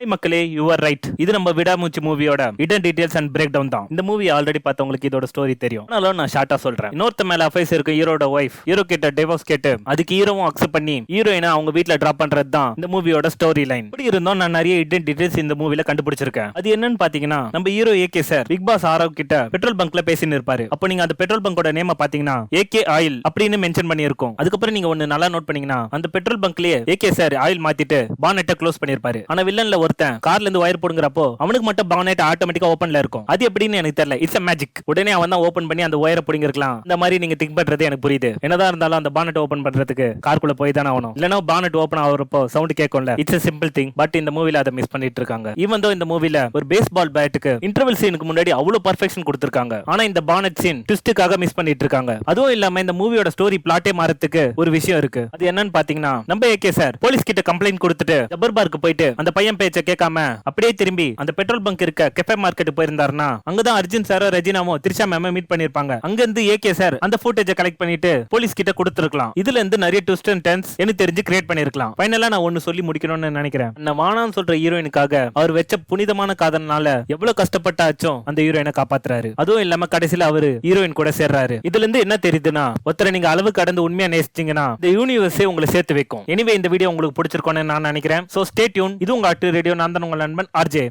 மக்களே you are right. இது நம்ம விடாமூச்சி மூவியோட இடன் டீடைல்ஸ் அண்ட் பிரேக் டவுன் தான். இந்த மூவி ஆல்ரெடி பார்த்தவங்களுக்கு இதோட ஸ்டோரி தெரியும். ஆனாலும் நான் ஷார்ட்டா சொல்றேன். இன்னொருத்த மேல அஃபைஸ் இருக்கு ஹீரோட ஒய்ஃப். ஹீரோ கிட்ட டிவோர்ஸ் கேட்டு அதுக்கு ஹீரோவும் அக்செப்ட் பண்ணி ஹீரோயினை அவங்க வீட்ல டிராப் பண்றது தான் இந்த மூவியோட ஸ்டோரி லைன். இப்படி இருந்தோம் நான் நிறைய இடன் டீடைல்ஸ் இந்த மூவில கண்டுபிடிச்சிருக்கேன். அது என்னன்னு பாத்தீங்கன்னா நம்ம hero AK sir Bigg Boss Aarav கிட்ட பெட்ரோல் பங்க்ல பேசின்னு இருப்பாரு. அப்போ நீங்க அந்த பெட்ரோல் பங்கோட நேம பாத்தீங்கன்னா ஏகே ஆயில் அப்படின்னு மென்ஷன் பண்ணி இருக்கும். அதுக்கப்புறம் நீங்க ஒன்னு நல்லா நோட் பண்ணீங்கன்னா அந்த பெட்ரோல் பங்க்லயே ஏகே சார் ஆயில் மாத்திட்டு பானெட்டை க்ளோஸ் பண்ணிருப்பாரு. ஆனா வில்லன்ல ஒருத்தன் கார்ல இருந்து வயர் போடுங்கறப்போ அவனுக்கு மட்டும் பானெட் ஆட்டோமேட்டிக்கா ஓபன்ல இருக்கும். அது எப்படின்னு எனக்கு தெரியல. It's a magic. உடனே அவன் தான் ஓபன் பண்ணி அந்த வயரை புடிங்கிருக்கலாம். இந்த மாதிரி நீங்க திங்க் பண்றது எனக்கு புரியுது. என்னதான் இருந்தாலும் அந்த பானெட் ஓபன் பண்றதுக்கு கார்க்குள்ள போய் தானே ஆகணும். இல்லனா பானெட் ஓபன் ஆகுறப்போ சவுண்ட் கேட்கும்ல. It's a simple thing. But இந்த மூவில அதை மிஸ் பண்ணிட்டு இருக்காங்க. ஈவன் தோ இந்த மூவில ஒரு பேஸ்பால் பேட்டுக்கு இன்டர்வல் சீனுக்கு முன்னாடி அவ்வளவு பர்ஃபெக்ஷன் கொடுத்திருக்காங்க. ஆனா இந்த பானெட் சீன் ட்விஸ்டுக்காக மிஸ் பண்ணிட்டு இருக்காங்க. அதுவும் இல்லாம இந்த மூவியோட ஸ்டோரி பிளாட்டே மாறதுக்கு ஒரு விஷயம் இருக்கு. அது என்னன்னு பாத்தீங்கன்னா நம்ம ஏகே சார் போலீஸ் கிட்ட கம்ப்ளைண்ட் கொடுத்துட்டு ஜப்பர் பார்க்கு போயிட்டு அந்த பையன் பேச்ச கேட்காம அப்படியே திரும்பி அந்த பெட்ரோல் பங்க் இருக்க கெஃபே மார்க்கெட் போயிருந்தாருன்னா அங்கதான் அர்ஜுன் சாரோ ரெஜினாமோ திரிஷா மேம மீட் பண்ணிருப்பாங்க. அங்க இருந்து ஏகே சார் அந்த ஃபுட்டேஜை கலெக்ட் பண்ணிட்டு போலீஸ் கிட்ட கொடுத்திருக்கலாம். இதுல இருந்து நிறைய ட்விஸ்ட் அண்ட் டர்ன்ஸ் எனக்கு தெரிஞ்சு கிரியேட் பண்ணிருக்கலாம். ஃபைனலா நான் ஒன்னு சொல்லி முடிக்கணும்னு நினைக்கிறேன். நான் வானான்னு சொல்ற ஹீரோயினுக்காக அவர் வெச்ச புனிதமான காதல்னால எவ்வளவு கஷ்டப்பட்டாச்சும் அந்த ஹீரோயினை காப்பாத்துறாரு. அதுவும் இல்லாம கடைசியில அவரு ஹீரோயின் கூட சேர்றாரு. இதுல இருந்து என்ன தெரியுதுன்னா ஒருத்தரை நீங்க அளவு கடந்து உண்மையா நேசிச்சீங்கன்னா இந்த யூனிவர்ஸே உங்களை சேர்த்து வைக்கும். எனிவே இந்த வீடியோ உங்களுக்கு பிடிச்சிருக்கோன்னு நான் நினைக்கிறேன். So stay tune. இது உங்க ஆட்டு ரேடியோ. நான் தான் உங்கள் நண்பன் ஆர்ஜே.